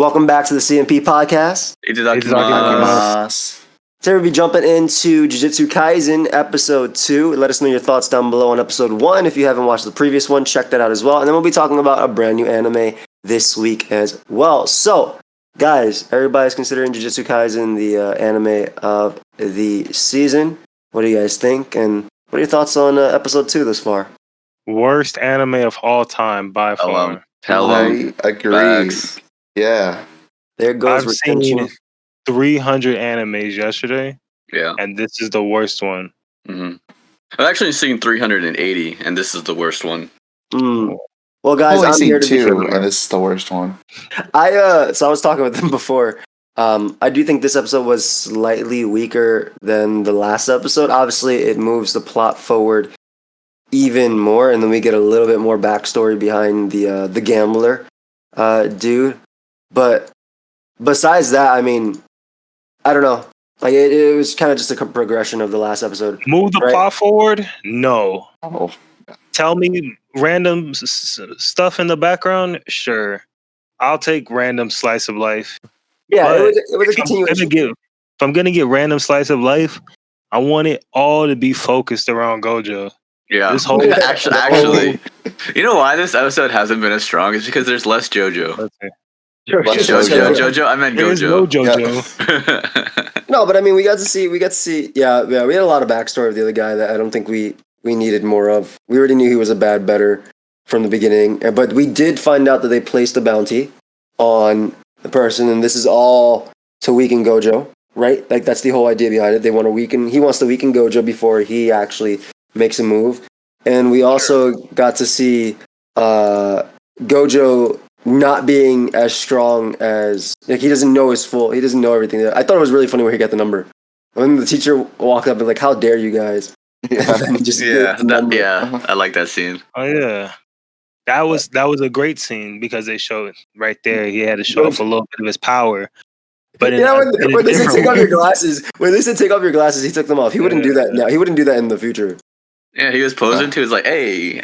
Welcome back to the CMP podcast. Itadakimasu. Today we'll be jumping into Jujutsu Kaisen episode 2. Let us know your thoughts down below on episode 1. If you haven't watched the previous one, check that out as well. And then we'll be talking about a brand new anime this week as well. So, guys, everybody's considering Jujutsu Kaisen the anime of the season. What do you guys think? And what are your thoughts on episode 2 this far? Worst anime of all time by far. I agree. Facts. Yeah. There goes I've retention. seen 300 animes yesterday, Yeah. and this is the worst one. Mm-hmm. I've actually seen 380, and this is the worst one. Well, guys, I've only I'm here seen to two, defend. and this is the worst one. So I was talking with them before. I do think this episode was slightly weaker than the last episode. Obviously, it moves the plot forward even more, and then we get a little bit more backstory behind the gambler dude. But besides that, I mean, I don't know. Like it was kind of just a progression of the last episode. Move the plot forward? No. Oh. Tell me random stuff in the background? Sure. I'll take random slice of life. Yeah, But it was a continuation. If I'm gonna get random slice of life, I want it all to be focused around Gojo. Yeah. This whole actually, you know why this episode hasn't been as strong? It's because there's less JoJo. JoJo. I meant There's no Gojo. JoJo. No, but I mean, we got to see. Yeah, we had a lot of backstory of the other guy that I don't think we needed more of. We already knew he was a bad better from the beginning, but we did find out that they placed a bounty on the person, and this is all to weaken Gojo, right? Like that's the whole idea behind it. He wants to weaken Gojo before he actually makes a move. And we also got to see Gojo not being as strong as he doesn't know everything. I thought it was really funny where he got the number. When the teacher walked up and like, "How dare you guys?" Yeah. I like that scene. Oh yeah. That was a great scene because they showed right there he had to show off a little bit of his power. But when they said take off your glasses, he took them off. He wouldn't do that now. He wouldn't do that in the future. Yeah, he was posing to. He was like, hey.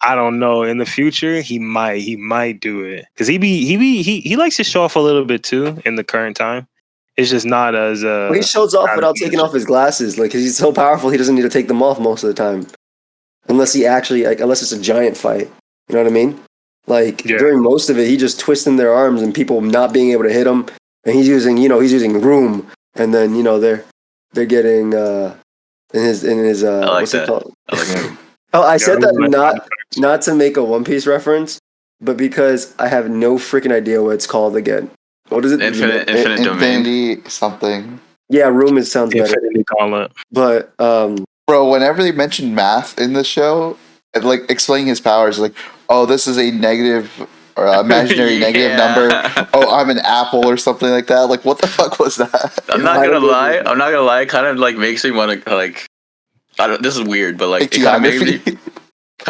I don't know. In the future, he might do it because he likes to show off a little bit too. In the current time, it's just not as. He shows off without taking off his glasses, like because he's so powerful, he doesn't need to take them off most of the time, unless it's a giant fight. You know what I mean? Like during most of it, he just twisting their arms and people not being able to hit him, and he's using room, and then they're getting in his I like what's that. it called? I like that. Oh, I said that not to make a One Piece reference, but because I have no freaking idea what it's called again. What is it? Infinite domain. Infinity something. Yeah, room sounds better. Infinity Gauntlet. But Bro, whenever they mention math in the show, and like explaining his powers, like, oh, this is a negative or imaginary negative number. Oh, I'm an apple or something like that. Like, what the fuck was that? I'm not gonna lie. It kind of like makes me want to like. I don't. This is weird, but like it kind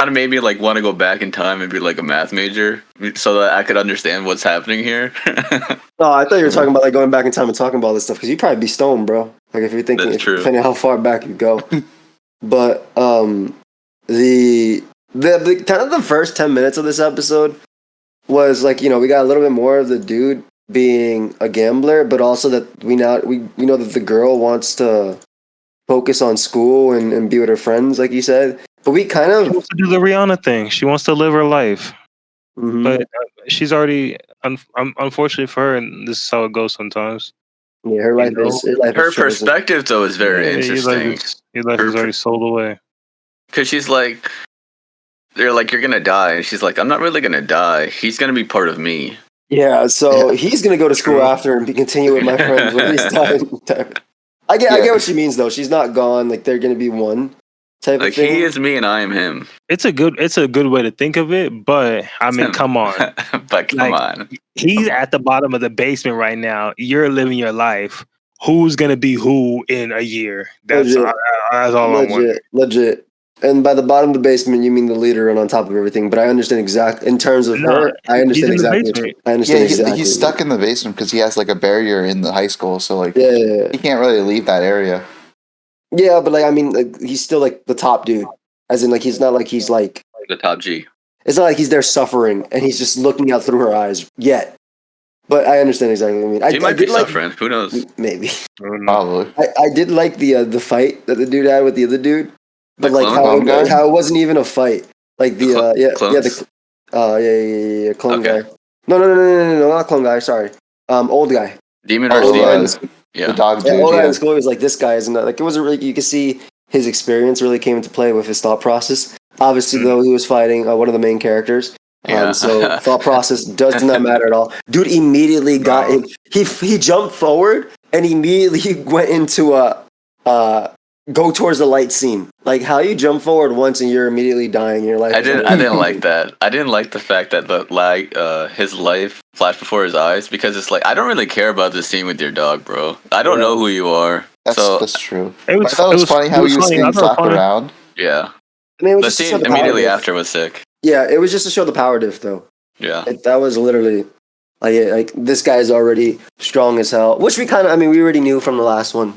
of made me like want to go back in time and be like a math major so that I could understand what's happening here. No, I thought you were talking about like going back in time and talking about this stuff because you'd probably be stoned, bro. Like if you're thinking, depending how far back you go. But the kind of the first 10 minutes of this episode was like, we got a little bit more of the dude being a gambler, but also that we know that the girl wants to focus on school and be with her friends, like you said. But we kind of She wants to do the Rihanna thing. She wants to live her life, but she's already unfortunately for her, and this is how it goes sometimes. Yeah, her life is her perspective though is very interesting. Your life is already sold away. Because she's like, they're like, you're gonna die, and she's like, I'm not really gonna die. He's gonna be part of me. Yeah, so he's gonna go to school after and continue with my friends when he's dying. I get what she means though. She's not gone. Like they're gonna be one type of thing. He is me and I am him. It's a good way to think of it, but I mean, come on. But come on. He's at the bottom of the basement right now. You're living your life. Who's gonna be who in a year? That's all I'm wondering. Legit. And by the bottom of the basement, you mean the leader and on top of everything. But I understand in terms of her, I understand exactly. He's stuck in the basement because he has like a barrier in the high school. So like, he can't really leave that area. Yeah, but like, I mean, like, he's still like the top dude. As in, like, he's not like he's like the top G. It's not like he's there suffering and he's just looking out through her eyes yet. But I understand exactly what you mean. He might be suffering. Who knows? Maybe. Probably. I did like the fight that the dude had with the other dude, but like how it wasn't even a fight. Like clone okay. guy. No, not clone guy. Sorry, old guy. Demon versus demons. The dog dude. Old guy in school was like, this guy isn't like, it wasn't really. You could see his experience really came into play with his thought process. Obviously, though, he was fighting one of the main characters. So thought process does not matter at all. Dude immediately got in. He jumped forward and immediately went into go towards the light scene. Like how you jump forward once and you're immediately dying. You're like, I didn't like that. I didn't like the fact that his life flashed before his eyes, because it's like, I don't really care about this scene with your dog, bro. I don't know who you are. That's true. I thought it was funny how he was getting slapped around. Yeah. I mean, the scene immediately after was sick. Yeah, it was just to show the power diff, though. Yeah. That was literally like this guy's already strong as hell, which we already knew from the last one,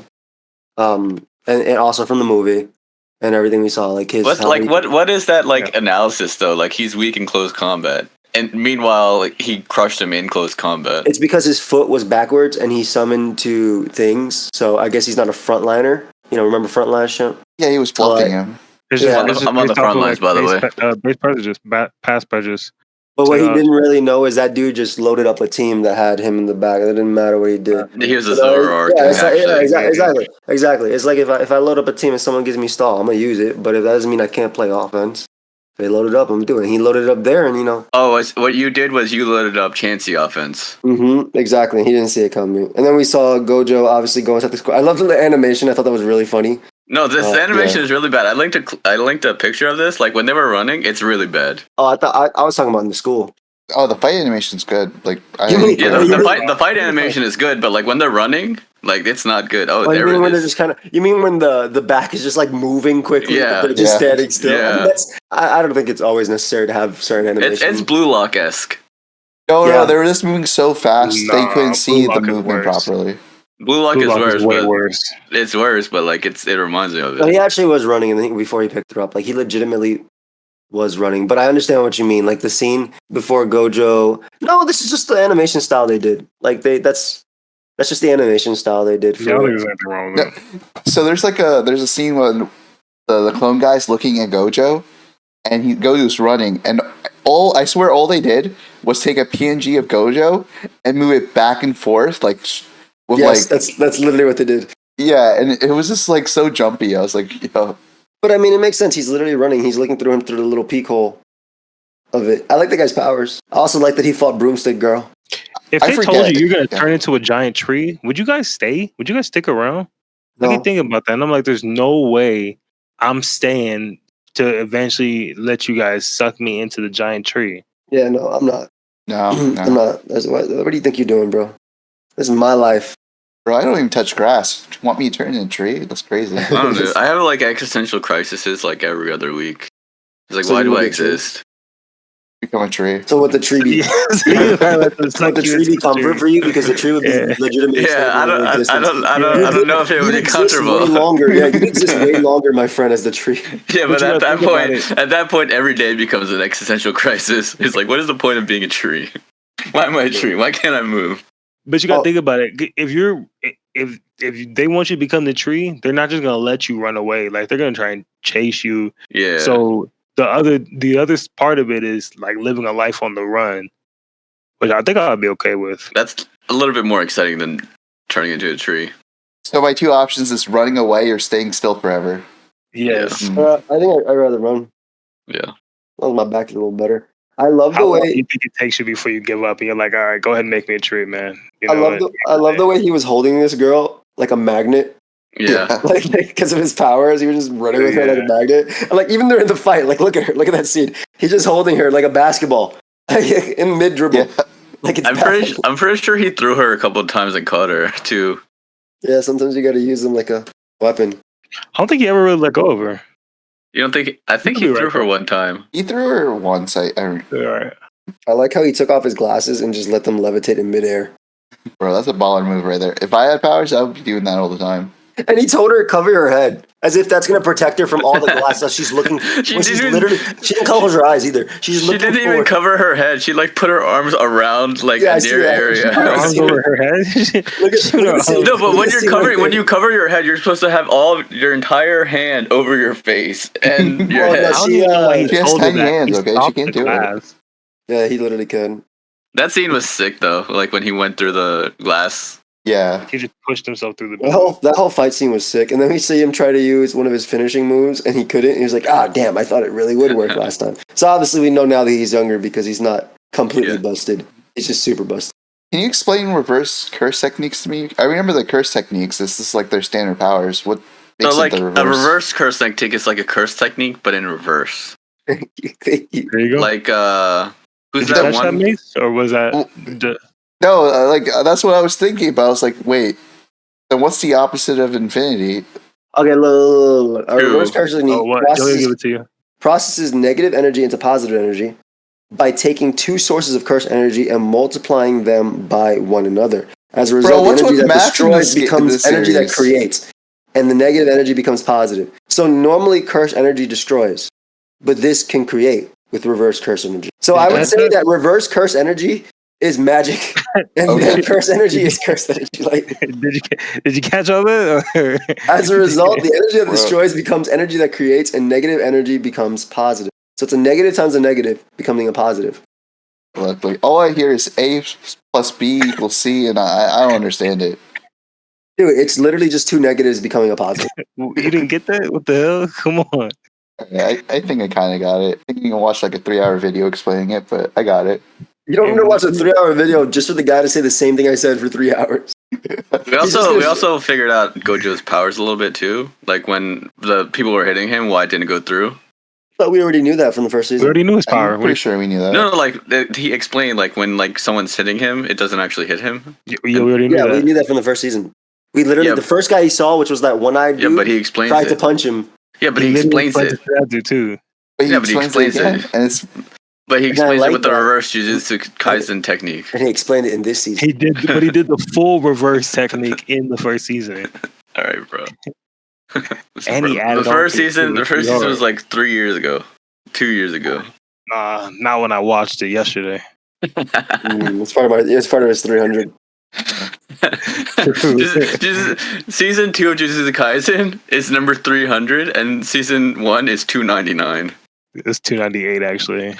and also from the movie and everything we saw. Like what is that analysis though? Like he's weak in close combat, and meanwhile he crushed him in close combat. It's because his foot was backwards and he summoned to things. So I guess he's not a frontliner. Remember frontline shit? Yeah, he was blocking him. I'm on the front lines, by the way. Base prejudice, pass prejudice. But what he didn't really know is that dude just loaded up a team that had him in the back. It didn't matter what he did. He was a Zoroark. Exactly. It's like if I load up a team and someone gives me stall, I'm gonna use it. But if that doesn't mean I can't play offense. If they loaded up, I'm doing it. He loaded up there, and Oh, what you did was you loaded up Chansey offense. Mm-hmm. Exactly. He didn't see it coming. And then we saw Gojo obviously going inside the squad. I loved the animation. I thought that was really funny. No, this animation is really bad. I linked a picture of this. Like when they were running, it's really bad. Oh, I thought I was talking about in the school. Oh, the fight animation's good. Like, the fight animation is good, but like when they're running, like it's not good. Oh, there it is. They're just kind of. You mean when the back is just like moving quickly? Yeah, but they're just standing still. Yeah. I don't think it's always necessary to have certain animation. It's Blue Lock-esque. No, they were just moving so fast they couldn't see the movement properly. Blue Lock is worse. Way worse. It's worse, but like it reminds me of it. No, he actually was running, and I think before he picked her up, like he legitimately was running. But I understand what you mean. Like the scene before Gojo. No, this is just the animation style they did. Like that's just the animation style they did. Yeah, there's nothing wrong with it. So there's a scene when the clone guy's looking at Gojo, and Gojo's running, and all they did was take a PNG of Gojo and move it back and forth, like. That's literally what they did. Yeah, and it was just like so jumpy. I was like, yo. But I mean, it makes sense. He's literally running. He's looking through the little peek hole of it. I like the guy's powers. I also like that he fought Broomstick Girl. If they told you you're gonna turn into a giant tree, would you guys stay? Would you guys stick around? No. I keep thinking about that, and I'm like, there's no way I'm staying to eventually let you guys suck me into the giant tree. Yeah, no, I'm not. No. I'm not. What do you think you're doing, bro? This is my life. Bro, I don't even touch grass. You want me to turn into a tree? That's crazy. I don't know. I have like existential crises like every other week. It's like, why do I exist? Become a tree. So would the tree be? Would the tree be comfort for you? Because the tree would be legitimately. Yeah, I don't know if it would be comfortable. Way longer. Yeah, you exist way longer, my friend, as the tree. Yeah, but at that point, every day becomes an existential crisis. It's like, what is the point of being a tree? Why am I a tree? Why can't I move? But you gotta think about it. If they want you to become the tree, they're not just gonna let you run away. Like they're gonna try and chase you. Yeah. So the other part of it is like living a life on the run, which I think I'll be okay with. That's a little bit more exciting than turning into a tree. So my two options is running away or staying still forever. Yes. I think I'd rather run. Yeah. As long as my back's a little better. I love the way. How long do you think it takes you before you give up and you're like, all right, go ahead and make me a tree, man? I love the way he was holding this girl like a magnet. Yeah. Like because of his powers, he was just running with her like a magnet. And like even during the fight, like look at her, look at that scene. He's just holding her like a basketball in mid dribble. Yeah. Like it's I'm pretty sure he threw her a couple of times and caught her too. Yeah, sometimes you got to use them like a weapon. I don't think he ever really let go of her. You don't think? I think he threw her one time. He threw her once. All right. I like how he took off his glasses and just let them levitate in midair. Bro, that's a baller move right there. If I had powers, I would be doing that all the time. And he told her to cover her head, as if that's gonna protect her from all the glass stuff she's looking. She didn't close her eyes either. She didn't even cover her head. She like put her arms around like a near area. Her arms over her head. No, but when you cover your head, you're supposed to have your entire hand over your face and your head. She has tiny hands. Okay, she can't do it. Yeah, he literally could. That scene was sick though. Like when he went through the glass. Yeah, he just pushed himself through that whole fight scene was sick. And then we see him try to use one of his finishing moves, and he couldn't. He was like, damn, I thought it really would work last time. So obviously we know now that he's younger because he's not completely busted. He's just super busted. Can you explain reverse curse techniques to me? I remember the curse techniques. This is like their standard powers. What makes it the reverse? A reverse curse technique is like a curse technique, but in reverse. Thank you. There you go. Like, who's that one? Or was that... No, like that's what I was thinking about. I was like, wait, then what's the opposite of infinity? Okay, look. A reverse curse technique processes negative energy into positive energy by taking two sources of curse energy and multiplying them by one another. As a result, the energy that destroys becomes energy that creates, and the negative energy becomes positive. So normally curse energy destroys, but this can create with reverse curse energy. So I would say that reverse curse energy is magic, and then curse energy is curse energy. Like, did you catch all that? As a result, the energy that destroys becomes energy that creates, and negative energy becomes positive. So it's a negative times a negative becoming a positive. Like, all I hear is A plus B equals C, and I don't understand it. Dude, it's literally just two negatives becoming a positive. You didn't get that? What the hell? Come on. Yeah, I think I kind of got it. I think you can watch like a 3-hour video explaining it, but I got it. You don't need to watch a 3-hour video just for the guy to say the same thing I said for 3 hours. We also figured out Gojo's powers a little bit too. Like when the people were hitting him, why it didn't go through? But we already knew that from the first season. We already knew his power. I'm pretty sure we knew that. No, like he explained like when like someone's hitting him, it doesn't actually hit him. We already knew that. We knew that from the first season. We literally the first guy he saw, which was that one-eyed dude, but he explains tried to punch him. Yeah, but he explains it. Too. But he explains it, and it's. But he explains it with the reverse Jujutsu Kaisen technique. And he explained it in this season. He did the full reverse technique in the first season. All right, bro. And he added the first season was like 3 years ago. 2 years ago. Nah, not when I watched it yesterday. It's part of his 300. Season 2 of Jujutsu Kaisen is number 300, and season 1 is 299. It's 298 actually.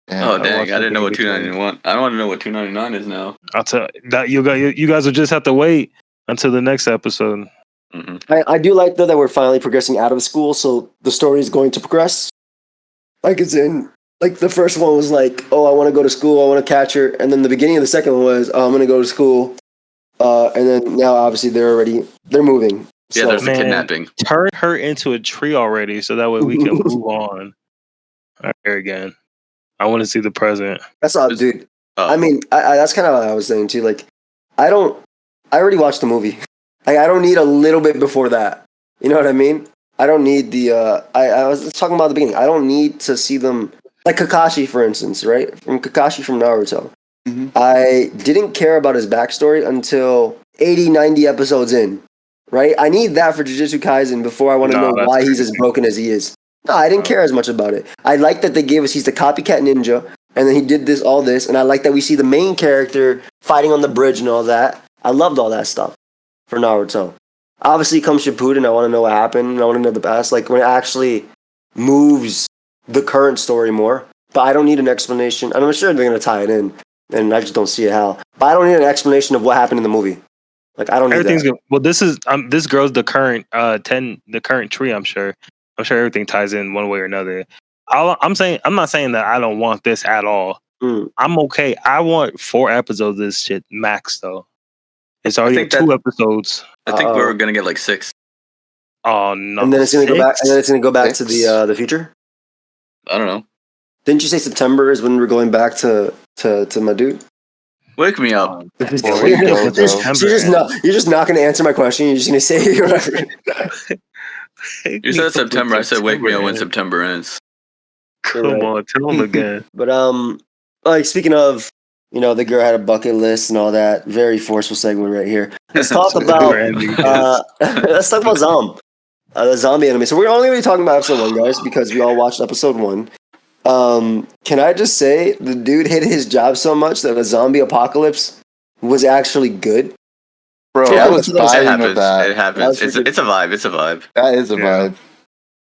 Yeah, oh dang! I didn't know what 291. I don't want to know what 299 is now. I'll tell that you guys will just have to wait until the next episode. Mm-hmm. I do like though that we're finally progressing out of school, so the story is going to progress. Like it's in like the first one was like, oh, I want to go to school, I want to catch her, and then the beginning of the second one was, oh, I'm going to go to school, and then now obviously they're moving. Yeah, so, there's the kidnapping. Turn her into a tree already, so that way we can move on. All right, again. I want to see the present. That's all, dude. I mean, I that's kind of what I was saying too. Like, I already watched the movie. Like, I don't need a little bit before that. You know what I mean? I don't need the. I was talking about at the beginning. I don't need to see them like Kakashi, for instance, right? From Naruto. Mm-hmm. I didn't care about his backstory until 80, 90 episodes in. Right? I need that for Jujutsu Kaisen before I want to know why he's as broken as he is. No, I didn't care as much about it. I like that they gave us he's the copycat ninja, and then he did all this, and I like that we see the main character fighting on the bridge and all that. I loved all that stuff for Naruto. Obviously, comes Shippuden, I want to know what happened, and I want to know the past, like when it actually moves the current story more. But I don't need an explanation, and I'm sure they're going to tie it in, and I just don't see it how. But I don't need an explanation of what happened in the movie. Like, I don't need Everything's that. Good. Well, this girl's the current the current tree, I'm sure. I'm sure everything ties in one way or another. I'm not saying that I don't want this at all. I'm okay. I want 4 episodes of this shit max though. It's already 2 episodes. I think we're gonna get like 6. Oh no! And then it's gonna go back. And then it's gonna go back to the future. I don't know. Didn't you say September is when we're going back to my dude? Wake me up. You're just not gonna answer my question. You're just gonna say whatever. You said September. I said wake me up when September ends. Come on, tell him again. But like speaking of You know, the girl had a bucket list and all that. Very forceful segue right here. Let's talk about let's talk about the zombie anime. So we're only going to be talking about episode 1, guys, because we all watched episode 1. Can I just say the dude hated his job so much that a zombie apocalypse was actually good? Bro, I was vibing with that. It happens. It's a vibe. It's a vibe. That is a vibe.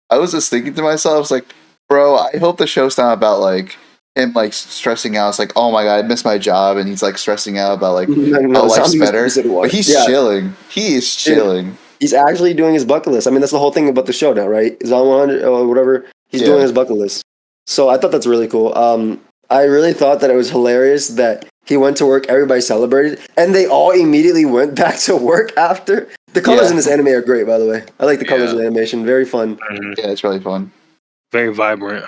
I was just thinking to myself, I was like, bro, I hope the show's not about like him like stressing out. It's like, oh my god, I missed my job, and he's like stressing out about like how life's better. But he's chilling. He is chilling. He's actually doing his bucket list. I mean, that's the whole thing about the show now, right? He's on 100 or whatever. He's doing his bucket list. So I thought that's really cool. I really thought that it was hilarious that he went to work, everybody celebrated, and they all immediately went back to work after. The colors in this anime are great, by the way. I like the colors in the animation. Very fun. Yeah, it's really fun. Very vibrant.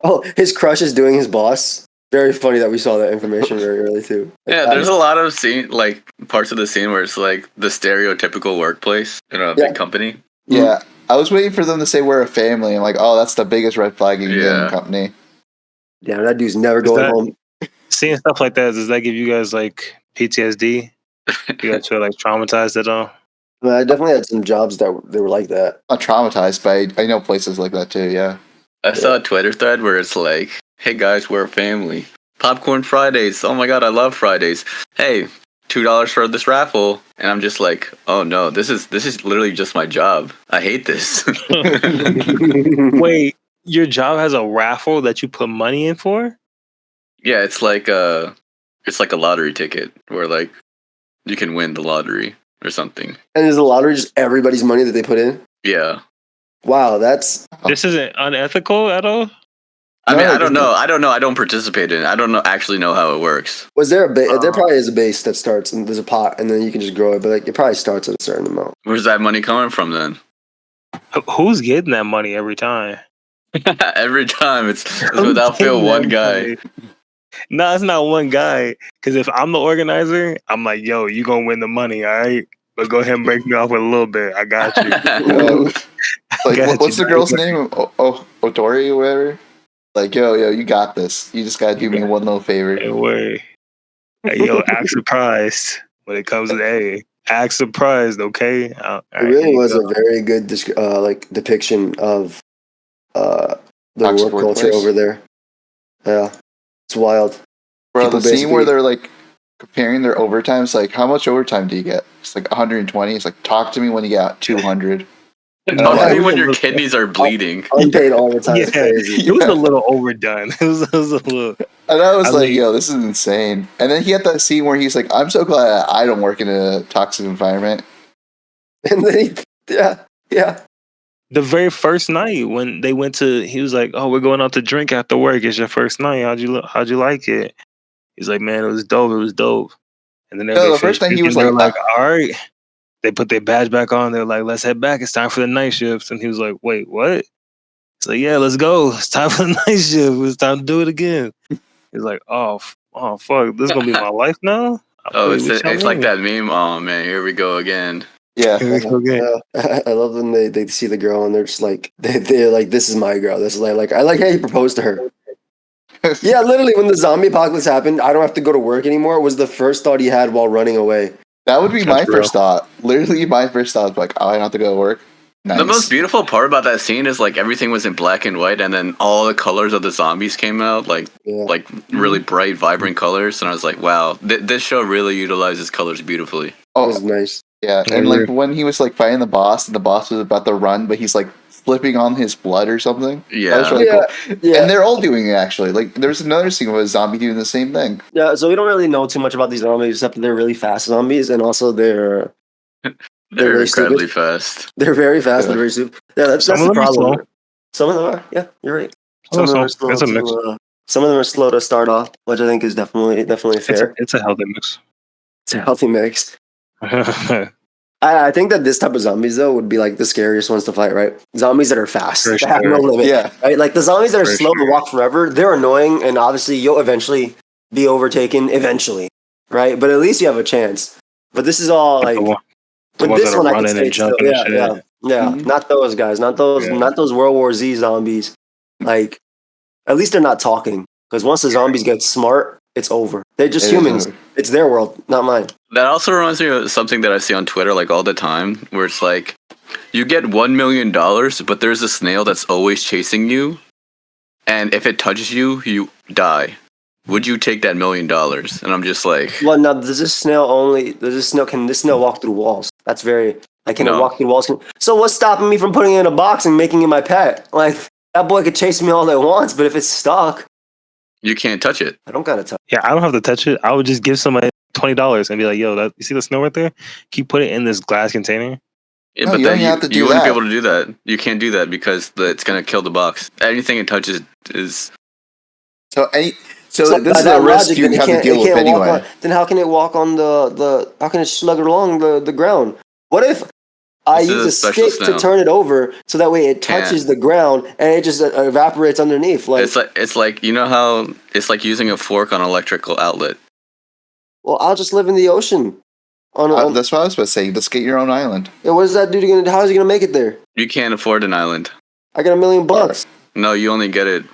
Oh, his crush is doing his boss. Very funny that we saw that information very early, too. Yeah, there's a lot of parts of the scene where it's like the stereotypical workplace in a big company. Yeah, I was waiting for them to say we're a family. I'm like, oh, that's the biggest red flag you can get in the company. Yeah, that dude's never going home. Seeing stuff like that, does that give you guys like PTSD? You guys feel like traumatized at all? Well, I definitely had some jobs that they were like that. Not traumatized, but I know places like that too, yeah. I saw a Twitter thread where it's like, hey guys, we're a family. Popcorn Fridays. Oh my god, I love Fridays. Hey, $2 for this raffle. And I'm just like, oh no, this is literally just my job. I hate this. Wait, your job has a raffle that you put money in for? Yeah, it's like a lottery ticket where like you can win the lottery or something. And is the lottery just everybody's money that they put in? Yeah. Wow, this isn't unethical at all? I mean, I don't know. I don't participate in it. I don't actually know how it works. Was there there probably is a base that starts and there's a pot and then you can just grow it, but like it probably starts at a certain amount. Where's that money coming from then? Who's getting that money every time? Every time it's without fail one guy. No, it's not one guy. Because if I'm the organizer, I'm like, yo, you gonna win the money, all right? But go ahead and break me off with a little bit. I got you. What's the girl's name? Otori or whatever? Like, yo, you got this. You just gotta do me one little favor. Hey, wait. Hey, yo, act surprised when it comes to A. Act surprised, okay? It really was a very good depiction of the work culture over there. Yeah. It's wild. Bro, people the scene where they're like comparing their overtime, it's like, how much overtime do you get? It's like 120. It's like, talk to me when you get 200. Talk to me when your kidneys are bleeding. Unpaid overtime. Yeah, it was a little overdone. It was a little. And I was like, yo, this is insane. And then he had that scene where he's like, I'm so glad I don't work in a toxic environment. And then yeah. The very first night when they went to, he was like, "Oh, we're going out to drink after work. It's your first night. How'd you like it?" He's like, "Man, it was dope. It was dope." And then the first night he was like, "All right." They put their badge back on. They're like, "Let's head back. It's time for the night shifts." And he was like, "Wait, what?" He's like, "Yeah, let's go. It's time for the night shift. It's time to do it again." He's like, "Oh, fuck. This is gonna be my life now." It's like that meme. Oh man, here we go again. Yeah. I love when they see the girl and they're just like they're like, this is my girl. This is like I like how you proposed to her. Yeah, literally when the zombie apocalypse happened, I don't have to go to work anymore. It was the first thought he had while running away. That would be my first thought. Literally my first thought was like, oh, I don't have to go to work. Nice. The most beautiful part about that scene is like everything was in black and white and then all the colors of the zombies came out like really bright, vibrant colors. And I was like, wow, this show really utilizes colors beautifully. Oh, it was nice. Yeah, and like when he was like fighting the boss, and the boss was about to run, but he's like slipping on his blood or something. Yeah, that was really cool. Yeah. And they're all doing it actually. Like there's another scene with a zombie doing the same thing. Yeah, so we don't really know too much about these zombies except that they're really fast zombies, and also they're very incredibly fast. They're very fast and very stupid. Yeah, that's the problem. Some of them are. Yeah, you're right. Some of them are slow. Some of them are slow to start off, which I think is definitely fair. It's a healthy mix. It's a healthy mix. I think that this type of zombies though would be like the scariest ones to fight, right? Zombies that are fast, that have no limit. Yeah, right. Like the zombies that are slow and walk forever, they're annoying, and obviously you'll eventually be overtaken, right? But at least you have a chance. But this is all like with this one, I can say still, yeah. Mm-hmm. Not those guys, not those World War Z zombies. Like at least they're not talking, because once the zombies get smart, it's over. They're just humans. It's their world, not mine. That also reminds me of something that I see on Twitter like all the time, where it's like, you get $1 million, but there's a snail that's always chasing you, and if it touches you, you die. Would you take that $1 million? And I'm just like, well, now can this snail walk through walls? That's very can it walk through walls? So what's stopping me from putting it in a box and making it my pet? Like that boy could chase me all at once, but if it's stuck, you can't touch it. I don't gotta touch. Yeah, I don't have to touch it. I would just give somebody $20 and be like, "Yo, you see the snail right there? Can you put it in this glass container?" Yeah, but then you wouldn't be able to do that. You can't do that because it's gonna kill the box. Anything it touches is. So this is a risk you have to deal with anyway. Then how can it walk on the? How can it slug along the ground? What if I use a stick to turn it over so that way it touches the ground and it just evaporates underneath? Like it's like you know how it's like using a fork on an electrical outlet. Well, I'll just live in the ocean. That's what I was supposed to say. Let's get your own island. Yeah, what is that dude gonna? How is he gonna make it there? You can't afford an island. I got $1 million. No, you only get it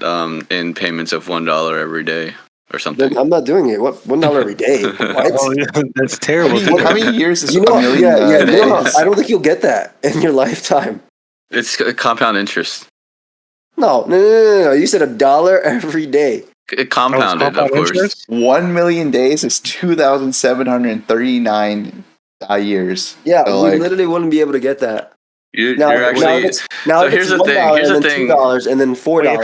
in payments of $1 every day or something. Then I'm not doing it. What $1 every day? What? Oh, yeah, that's terrible. How many years is $1 million? I don't think you'll get that in your lifetime. It's a compound interest. No. You said $1 every day. It compounded, of course. Interest? 1 million days is 2,739 years. Yeah, so we literally wouldn't be able to get that. Here's the thing. Here's the thing. $2 and then $4. Wait,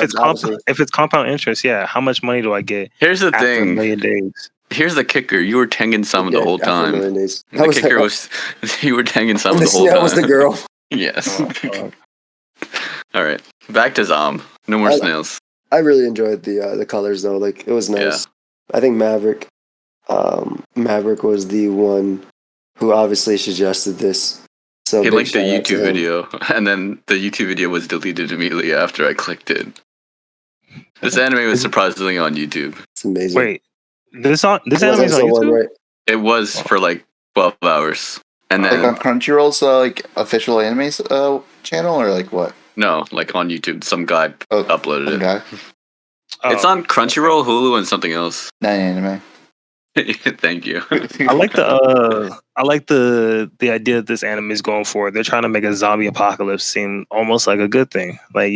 if it's compound interest, yeah. How much money do I get? Here's the thing. $1 million days. Here's the kicker. You were tanging some the whole time. The kicker was you were tanging some the whole time. That was the girl. Yes. All right. Back to Zom. No more snails. I really enjoyed the colors though. Like it was nice. Yeah. I think Maverick was the one who obviously suggested this. So he linked a YouTube video, and then the YouTube video was deleted immediately after I clicked it. This anime was surprisingly on YouTube. It's amazing. Wait, this anime is on YouTube? Right? It was for like 12 hours, and then on Crunchyroll's official anime channel, or like what? No, like on YouTube. Some guy uploaded it. Guy. It's on Crunchyroll, Hulu, and something else. Not anime. Thank you. I like the idea that this anime is going for. They're trying to make a zombie apocalypse seem almost like a good thing. Like,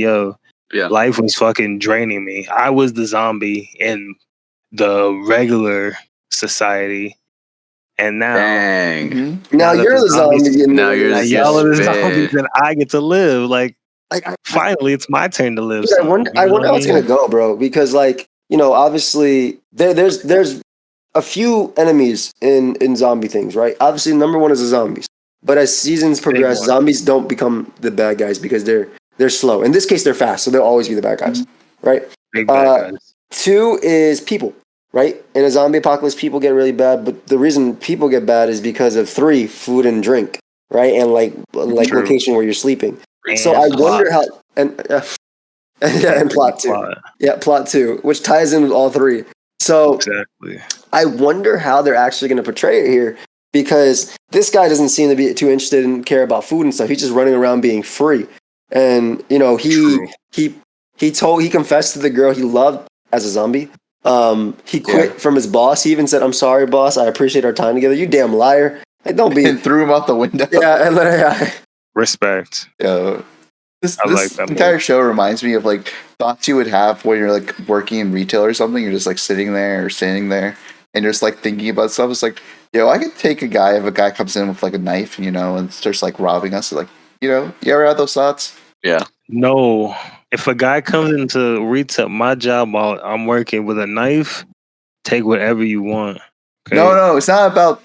life was fucking draining me. I was the zombie in the regular society, and now, now you're the zombie. Now you're the y'all are the zombies, and I get to live. Finally, it's my turn to live. I wonder how it's gonna go, bro. Because obviously there's a few enemies in zombie things, right? Obviously, number one is the zombies. But as seasons progress, zombies don't become the bad guys because they're slow. In this case, they're fast, so they'll always be the bad guys, right? Big bad guys. 2 is people, right? In a zombie apocalypse, people get really bad, but the reason people get bad is because of 3, food and drink, right? And location where you're sleeping. And so I wonder how and plot 2. Yeah, plot 2, which ties in with all 3. So exactly. I wonder how they're actually going to portray it here, because this guy doesn't seem to be too interested in care about food and stuff. He's just running around being free. And he confessed to the girl he loved as a zombie. He quit from his boss. He even said, "I'm sorry, boss. I appreciate our time together." You damn liar. Like, don't be. And threw him out the window. Yeah, and then respect. Yeah. This entire show reminds me of thoughts you would have when you're working in retail or something. You're just sitting there or standing there and you're just thinking about stuff. It's I could take a guy if a guy comes in with a knife, and starts robbing us. You ever had those thoughts? Yeah. No. If a guy comes into retail, my job while I'm working with a knife, take whatever you want. Okay? No, it's not about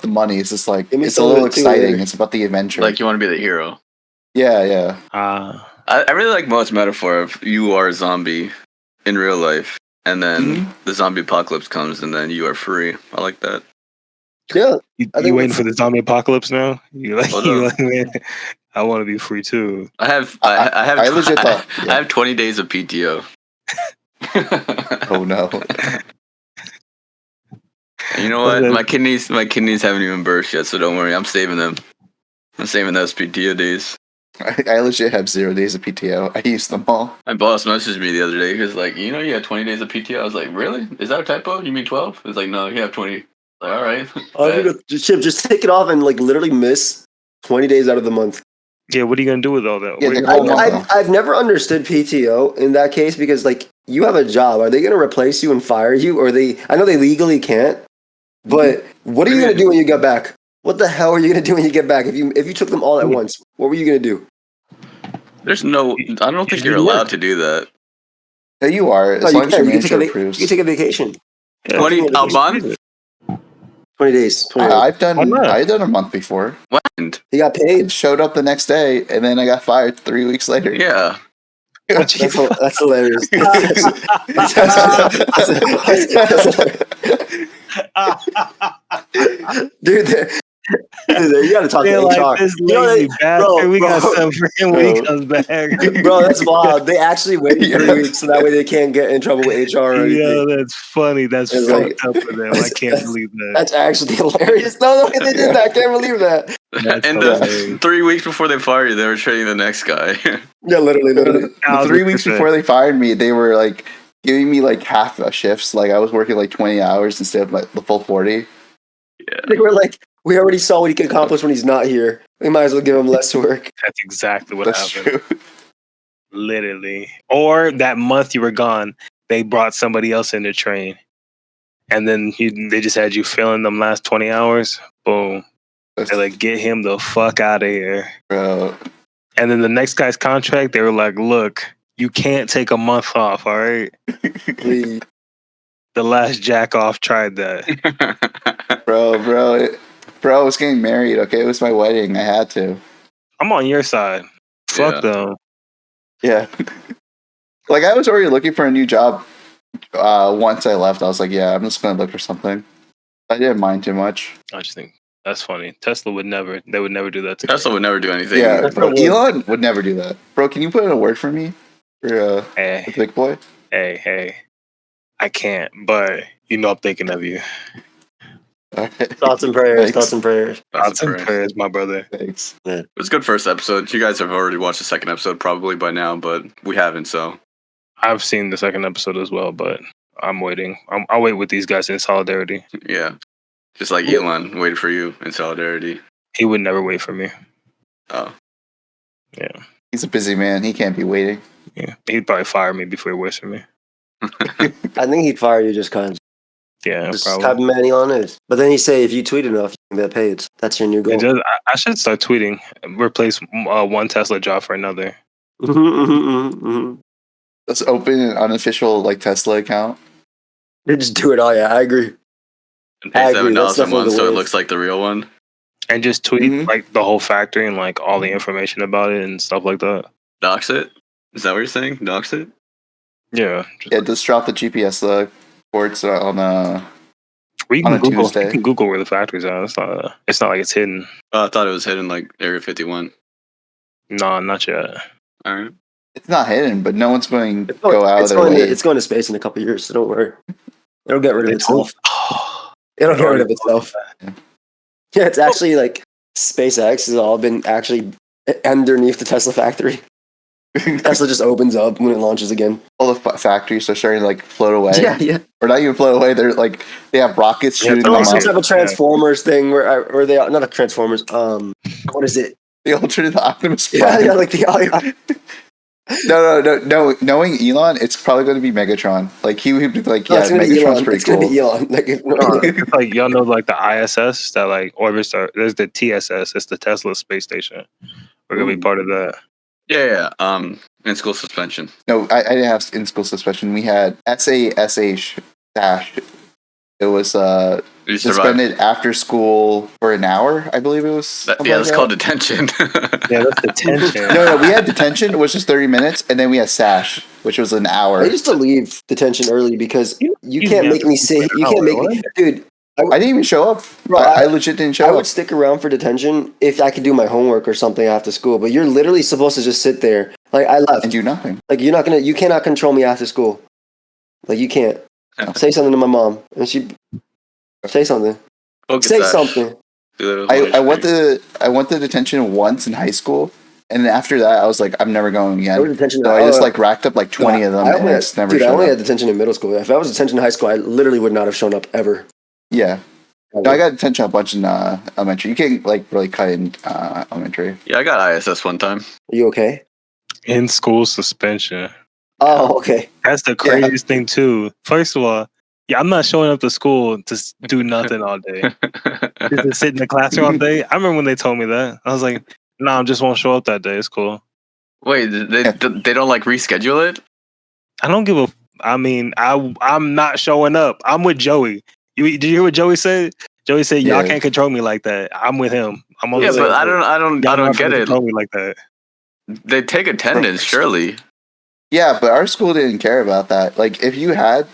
the money. It's just it's a little exciting. It's about the adventure. You want to be the hero. Yeah. I really like Mo's metaphor of you are a zombie in real life, and then the zombie apocalypse comes, and then you are free. I like that. Yeah. You waiting for the zombie apocalypse now? Man, I want to be free too. I have 20 days of PTO. Oh no. You know what? My kidneys haven't even burst yet, so don't worry. I'm saving them. I'm saving those PTO days. I legit have 0 days of PTO. I use them all. My boss messaged me the other day because, like, you had 20 days of PTO. I was like, really? Is that a typo? You mean 12? It's like, no, you have 20. Like, all right. Just take it off and like literally miss 20 days out of the month. Yeah, what are you gonna do with all that? Yeah, I've never understood PTO in that case because like you have a job. Are they gonna replace you and fire you, or I know they legally can't, but what are you gonna do when you get back? What the hell are you gonna do when you get back? If you took them all at once, what were you gonna do? There's no. I don't think you're allowed to do that. Yeah, you are. As long as your manager approves. You can take a vacation. 20 a month. 20 days. 20 days. I've done a month before. When? He got paid. Showed up the next day, and then I got fired 3 weeks later. Yeah. That's hilarious. Dude, you gotta talk to HR. Like this lazy bastard. We got something for him when he comes back. Bro, that's wild. They actually waited 3 weeks so that way they can't get in trouble with HR or anything. Yeah, that's funny. That's fucked up for them. I can't believe that. That's actually hilarious. No, they did that. I can't believe that. And 3 weeks before they fire you, they were training the next guy. Yeah, literally. 3 weeks before they fired me, they were like giving me like half a shifts. Like I was working like 20 hours instead of like the full 40. Yeah. They were like, we already saw what he can accomplish when he's not here. We might as well give him less work. That's exactly what happened. True. Literally. Or that month you were gone, they brought somebody else in to train. And then they just had you filling them last 20 hours. Boom. They're like, get him the fuck out of here. Bro. And then the next guy's contract, they were like, look, you can't take a month off, all right? Please. The last jack off tried that. Bro, I was getting married, okay? It was my wedding. I had to. I'm on your side. Fuck them. Yeah. Like, I was already looking for a new job once I left. I was like, yeah, I'm just going to look for something. I didn't mind too much. I just think that's funny. Tesla would never do that to Tesla would never do anything. Yeah, bro, Elon would never do that. Bro, can you put in a word for me? For the big boy? Hey. I can't, but I'm thinking of you. Right. Thoughts and prayers. Thoughts and prayers. Thoughts and prayers, my brother. Thanks. Yeah. It was a good first episode. You guys have already watched the second episode probably by now, but we haven't, so. I've seen the second episode as well, but I'm waiting. I'll wait with these guys in solidarity. Yeah. Just like Elon waited for you in solidarity. He would never wait for me. Oh. Yeah. He's a busy man. He can't be waiting. Yeah. He'd probably fire me before he waits for me. I think he'd fire you just because. Yeah, just probably. have many on it. But then he say if you tweet enough, you can get paid. That's your new goal. I should start tweeting. Replace one Tesla job for another. Let's open an unofficial like Tesla account. You just do it all. Yeah, I agree. And pay $7 a month so it looks like the real one. And just tweet like the whole factory and like all the information about it and stuff like that. Dox it? Is that what you're saying? Dox it? Yeah. Just drop the GPS ports on a Tuesday. You can Google where the factories are. It's not like it's hidden. Oh, I thought it was hidden like Area 51. No, not yet. All right. It's not hidden, but no one's going to go out of their way. It's going to space in a couple of years, so don't worry. It'll get rid of itself. It'll get rid of itself. Yeah, it's actually like SpaceX has all been actually underneath the Tesla factory. Tesla just opens up when it launches again. All the factories are starting to like float away. Yeah. Or not even float away. They're like they have rockets shooting them up. Some type of Transformers thing where they are not a Transformers. What is it? The alternate Optimus Prime. Yeah, like the. No. Knowing Elon, it's probably going to be Megatron. Like he would be like, yeah, Megatron's pretty cool. It's going to be Elon. It's like y'all know, like the ISS that like orbits. There's the TSS. It's the Tesla space station. We're gonna be part of that. Yeah. In school suspension. No, I didn't have in school suspension. We had SASH dash. It was suspended after school for an hour, I believe it was. That's called detention. Yeah, that's detention. No, we had detention, which was 30 minutes, and then we had SASH, which was an hour. I used to leave detention early because you can't make me say you can't make me, dude. I didn't even show up. Bro, I legit didn't show up. I would stick around for detention if I could do my homework or something after school. But you're literally supposed to just sit there. Like I left and do nothing. Like you cannot control me after school. Like you can't say something to my mom, and she say something. Focus say something. I went to detention once in high school, And after that, I was like, I'm never going again. Detention, so I just like racked up like 20 of them. I just never I only had detention in middle school. If I was detention in high school, I literally would not have shown up ever. Yeah. No, I got detention a bunch in elementary. You can't like really cut in elementary. Yeah, I got ISS one time. Are you okay? In school suspension. Oh, okay. That's the craziest thing too. First of all, yeah, I'm not showing up to school to do nothing all day. Just to sit in the classroom all day. I remember when they told me that. I was like, "No, I just won't show up that day. It's cool." Wait, they don't like reschedule it? I don't give a. I mean, I'm not showing up. I'm with Joey. Did you hear what Joey said? Joey said, "Y'all can't control me like that. I'm with him. I'm on yeah, the but I don't get it. Control me like that. They take attendance, surely. Yeah, but our school didn't care about that. Like, if you had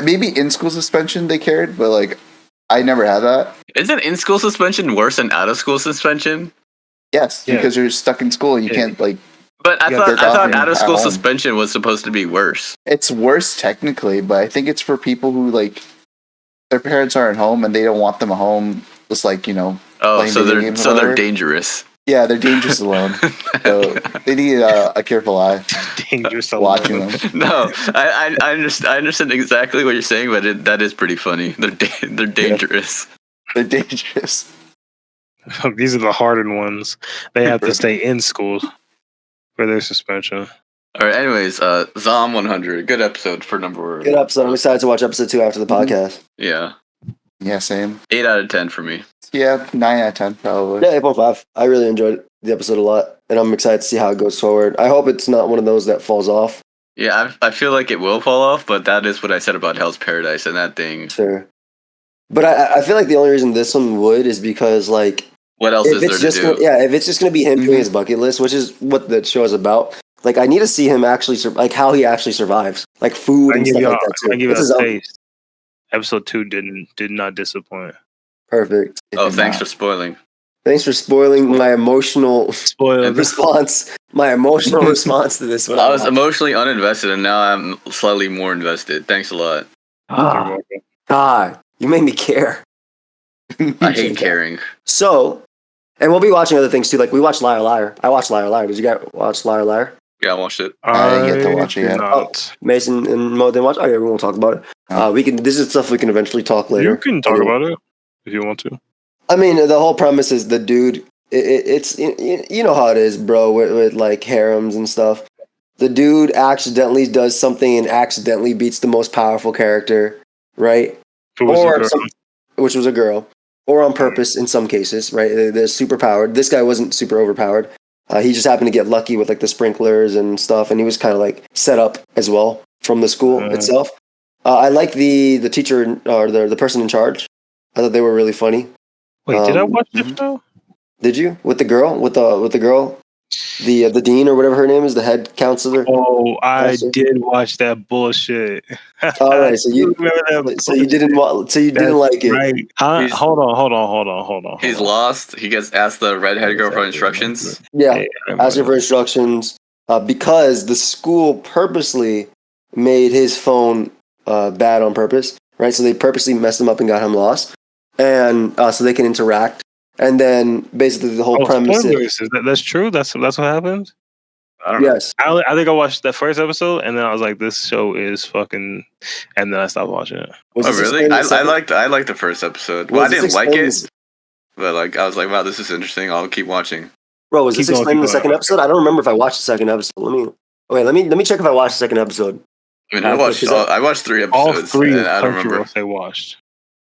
maybe in school suspension, they cared, but like, I never had that. Isn't in school suspension worse than out of school suspension? Yes, because you're stuck in school and you can't like. But I thought out of school suspension was supposed to be worse. It's worse technically, but I think it's for people who like their parents aren't home and they don't want them at home. Just like Oh, so they're dangerous. Yeah, they're dangerous alone. So they need a careful eye. Dangerous watching them. No, I understand exactly what you're saying, but that is pretty funny. They're dangerous. Yeah. They're dangerous. These are the hardened ones. They have to stay in school for their suspension. All right. Anyways, Zom 100, good episode for number. Good episode. I'm excited to watch episode 2 after the podcast. Yeah. Yeah, same. 8 out of 10 for me. Yeah, 9 out of 10 probably. Yeah, 8.5. I really enjoyed the episode a lot, and I'm excited to see how it goes forward. I hope it's not one of those that falls off. Yeah, I feel like it will fall off, but that is what I said about Hell's Paradise and that thing. Sure. But I feel like the only reason this one would is because, like... What else is there to do? If it's just going to be him doing his bucket list, which is what the show is about, like, I need to see him actually, like, how he actually survives. Like, food and stuff like that, too. I give you a taste. Episode 2 did not disappoint. Perfect. Thanks for spoiling. Thanks for spoiling my emotional response. My emotional response to this one. I was emotionally uninvested, and now I'm slightly more invested. Thanks a lot. God, you made me care. I hate caring. So, and we'll be watching other things too. Like we watched Liar Liar. I watched Liar Liar. Did you guys watch Liar Liar? Yeah, I watched it. I didn't get to watch it yet. Oh, Mason and Mo didn't watch. Okay, we won't talk about it. We can. This is stuff we can eventually talk later. You can talk about it if you want to. I mean, the whole premise is the dude. It's you know how it is, bro, with like harems and stuff. The dude accidentally does something and accidentally beats the most powerful character, right? Which was a girl, or on purpose in some cases, right? They're super powered. This guy wasn't super overpowered. He just happened to get lucky with like the sprinklers and stuff, and he was kind of like set up as well from the school itself. I like the teacher or the person in charge. I thought they were really funny. Wait, did I watch this show? Did you with the girl with the girl, the dean or whatever her name is, the head counselor? Oh, I did watch that bullshit. All right, so you remember that? So you didn't like it, right? Hold on. He's lost. He gets asked the redheaded girl for instructions. Yeah, asked her for instructions because the school purposely made his phone bad on purpose, right? So they purposely messed him up and got him lost, and so they can interact. And then basically the whole premise is that's true. That's what happened. I don't know. Yes, I think I watched that first episode, and then I was like, "This show is fucking," and then I stopped watching it. Oh really? I liked the first episode. Well, I didn't like it, but like I was like, "Wow, this is interesting. I'll keep watching." Bro, was this explained in the second episode? I don't remember if I watched the second episode. Let me check if I watched the second episode. I mean, I watched 3 episodes. All 3 I don't remember. they watched.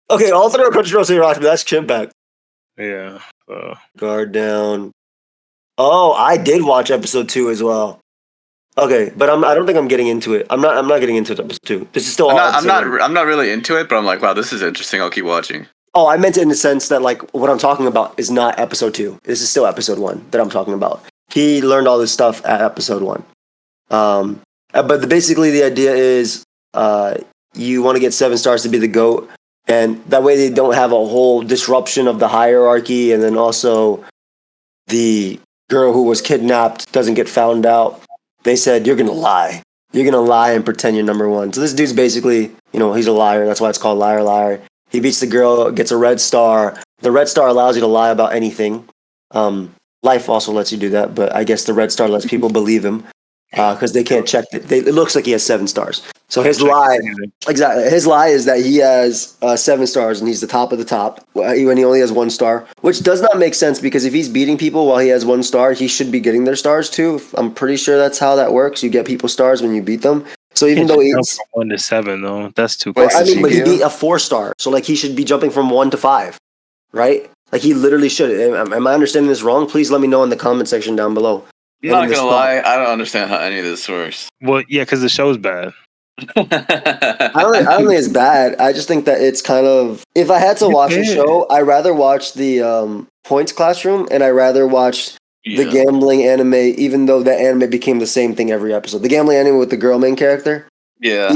Okay, all 3 Crunchyroll they watched, but that's Chimp back. Yeah. Guard down. Oh, I did watch episode 2 as well. Okay, but I don't think I'm getting into it. I'm not getting into episode 2. This is still. I'm not really into it, but I'm like, wow, this is interesting. I'll keep watching. Oh, I meant it in the sense that like what I'm talking about is not episode 2. This is still episode 1 that I'm talking about. He learned all this stuff at episode 1. But basically the idea is you want to get 7 stars to be the GOAT, and that way they don't have a whole disruption of the hierarchy, and then also the girl who was kidnapped doesn't get found out. They said, you're going to lie. You're going to lie and pretend you're number 1. So this dude's basically, he's a liar. That's why it's called Liar Liar. He beats the girl, gets a red star. The red star allows you to lie about anything. Life also lets you do that, but I guess the red star lets people believe him because they can't check it. It looks like he has 7 stars. So his lie, exactly, his lie is that he has 7 stars and he's the top of the top when he only has 1 star, which does not make sense because if he's beating people while he has 1 star, he should be getting their stars too. I'm pretty sure that's how that works. You get people stars when you beat them. So even though he's from 1 to 7 though, that's too. Well, I mean, but he beat a 4 star, so like he should be jumping from 1 to 5, right? Like he literally should. Am I understanding this wrong? Please let me know in the comment section down below. I'm not gonna lie, I don't understand how any of this works. Well, yeah, because the show's bad. I don't think it's bad. I just think that it's kind of. If I had to watch a show, I'd rather watch the Points Classroom, and I'd rather watch the gambling anime, even though that anime became the same thing every episode. The gambling anime with the girl main character. Yeah.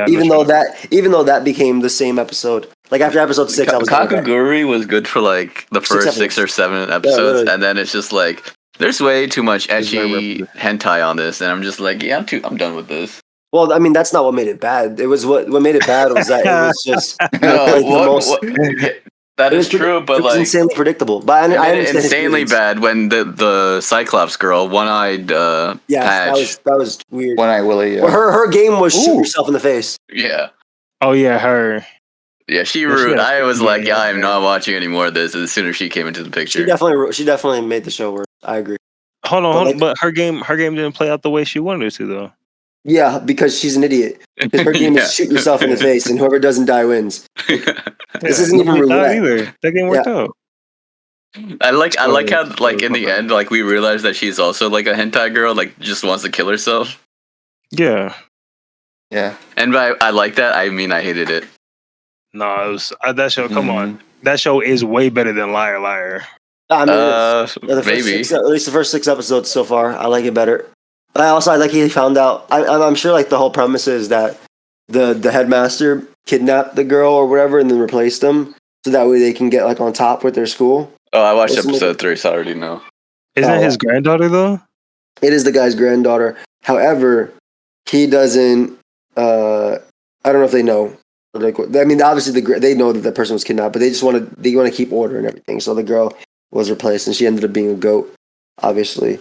Even though that became the same episode. Like after episode 6, I was Kakaguri was good for like the first 6 or 7 episodes, and then it's just like there's way too much ecchi hentai on this, and I'm just like, yeah, I'm done with this. Well, I mean, that's not what made it bad. It was what made it bad was that it was just that is true, but it was insanely predictable. But I understand insanely bad when the Cyclops girl, one-eyed Patch. that was weird. One-eyed Willie. Yeah. Well, her game was shoot yourself in the face. Yeah. Oh yeah, her. Yeah, she rude. I was like, I'm not watching any more of this as soon as she came into the picture. She definitely made the show worse. I agree. Hold on. But her game didn't play out the way she wanted it to, though. Yeah, because she's an idiot. Because her game is shoot yourself in the face, and whoever doesn't die wins. This isn't even roulette either. That game worked out. I like how like in the end, like we realized that she's also like a hentai girl, like just wants to kill herself. Yeah. Yeah. And by I like that, I mean I hated it. No, it was that show. Come on, that show is way better than Liar Liar. I mean, maybe at least the first 6 episodes so far. I like it better. I like he found out. I'm sure like the whole premise is that the headmaster kidnapped the girl or whatever and then replaced them so that way they can get like on top with their school. Oh, I watched episode 3, so I already know. Isn't it his granddaughter though? It is the guy's granddaughter. However, he doesn't. I don't know if they know. Like, I mean, obviously they know that the person was kidnapped, but they want to keep order and everything. So the girl was replaced, and she ended up being a goat. Obviously,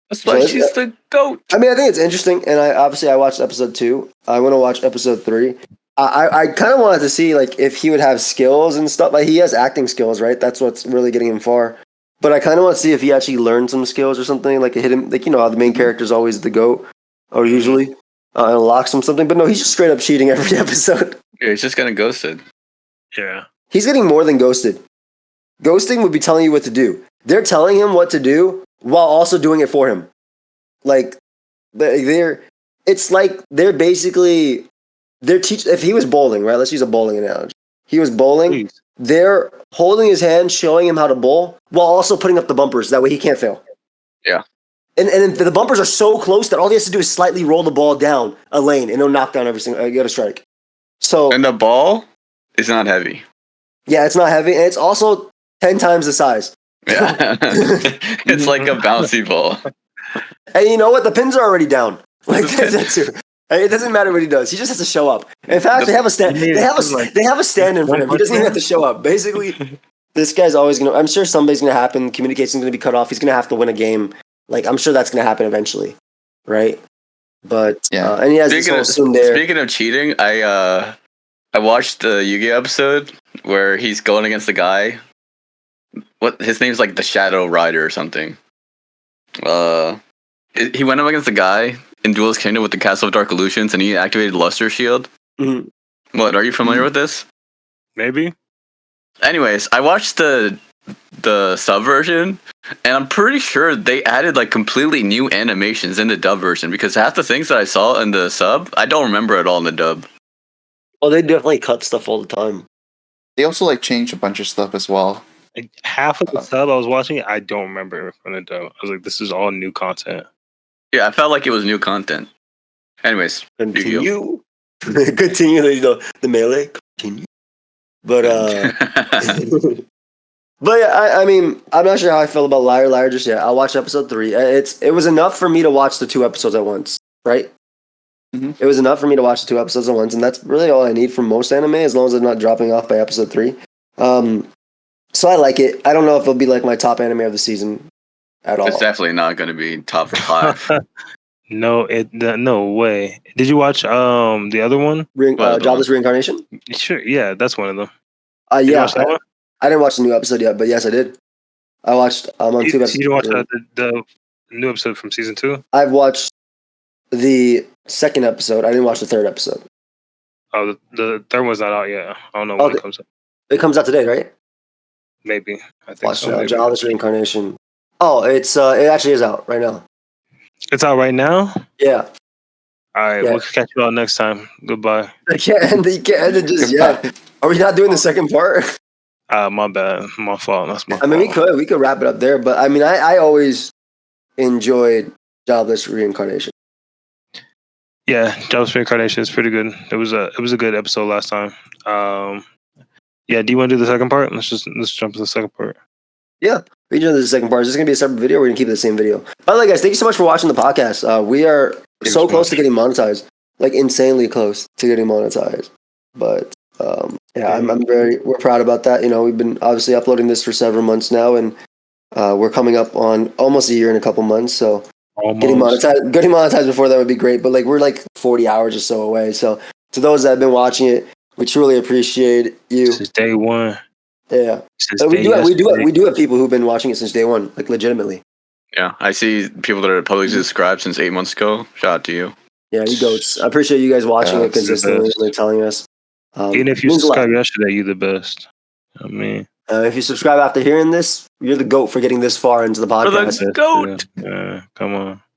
that's why she's the goat. I mean, I think it's interesting, and I watched episode 2. I want to watch episode 3. I kind of wanted to see like if he would have skills and stuff. Like he has acting skills, right? That's what's really getting him far. But I kind of want to see if he actually learned some skills or something. Like it hit him, like how the main character is always the goat, or usually unlocks him something. But no, he's just straight up cheating every episode. Yeah, he's just getting ghosted. Yeah. He's getting more than ghosted. Ghosting would be telling you what to do. They're telling him what to do while also doing it for him. Like, it's like they're basically, if he was bowling, right? Let's use a bowling analogy. He was bowling. Please. They're holding his hand, showing him how to bowl, while also putting up the bumpers. That way he can't fail. Yeah. And the bumpers are so close that all he has to do is slightly roll the ball down a lane, and it'll knock down every single, get a strike. So, and the ball is not heavy. Yeah, it's not heavy, and it's also 10 times the size. Yeah, it's like a bouncy ball. And you know what? The pins are already down. Like that's too. It doesn't matter what he does. He just has to show up. In fact, they have a stand. They have a stand-in for him. He doesn't even have to show up. Basically, this guy's always gonna. I'm sure somebody's gonna happen. Communication's gonna be cut off. He's gonna have to win a game. Like I'm sure that's gonna happen eventually, right? But yeah, and he has this whole assume there. Speaking of cheating, I watched the Yu-Gi-Oh episode where he's going against the guy. What his name's like the Shadow Rider or something. He went up against the guy in Duelist Kingdom with the Castle of Dark Illusions, and he activated Luster Shield. Mm-hmm. What? Are you familiar with this? Maybe. Anyways, I watched the sub version, and I'm pretty sure they added like completely new animations in the dub version because half the things that I saw in the sub, I don't remember at all in the dub. Oh, they definitely cut stuff all the time. They also like changed a bunch of stuff as well. Like, half of the sub I was watching, I don't remember from the dub. I was like, this is all new content. Yeah, I felt like it was new content. Anyways, continue the melee. Continue, but but yeah, I mean, I'm not sure how I feel about Liar Liar just yet. I'll watch episode 3. It was enough for me to watch the 2 episodes at once, right? Mm-hmm. It was enough for me to watch the 2 episodes at once, and that's really all I need from most anime, as long as I'm not dropping off by episode 3. So I like it. I don't know if it'll be like my top anime of the season. at all. It's definitely not going to be top 5. No way. Did you watch the other one? Jobless Reincarnation? Sure, yeah, that's one of them. Yeah, I didn't watch the new episode yet, but yes, I did. I watched. I'm on 2 episodes. You didn't watch the new episode from season 2? I've watched the second episode. I didn't watch the third episode. Oh, the third one's not out yet. I don't know when it comes out. It comes out today, right? Maybe. I think so. Jobless Reincarnation. Oh, it actually is out right now. It's out right now? Yeah. All right, we'll catch you all next time. Goodbye. You can't end it just yet. Are we not doing the second part? My bad. My fault. That's my fault. I mean, we could wrap it up there, but I mean, I always enjoyed Jobless Reincarnation. Yeah, Jobless Reincarnation is pretty good. It was a good episode last time. Yeah, do you want to do the second part? Let's jump to the second part. Yeah, we can do the second part. Is this going to be a separate video or we're going to keep it the same video? By the way, guys, thank you so much for watching the podcast. We are so close to getting monetized. Like, insanely close to getting monetized. But, we're proud about that. You know, we've been obviously uploading this for several months now, and we're coming up on almost a year in a couple months, so getting monetized before that would be great. But, like, we're like 40 hours or so away. So, to those that have been watching it, we truly appreciate you. Since day one. Yeah, we do have people who've been watching it since day one, like legitimately. Yeah, I see people that are publicly subscribed since 8 months ago. Shout out to you. Yeah, you goats. I appreciate you guys watching it consistently and telling us. Even if you subscribed yesterday, you're the best. I mean, if you subscribe after hearing this, you're the GOAT for getting this far into the podcast. For the GOAT. Yeah, come on.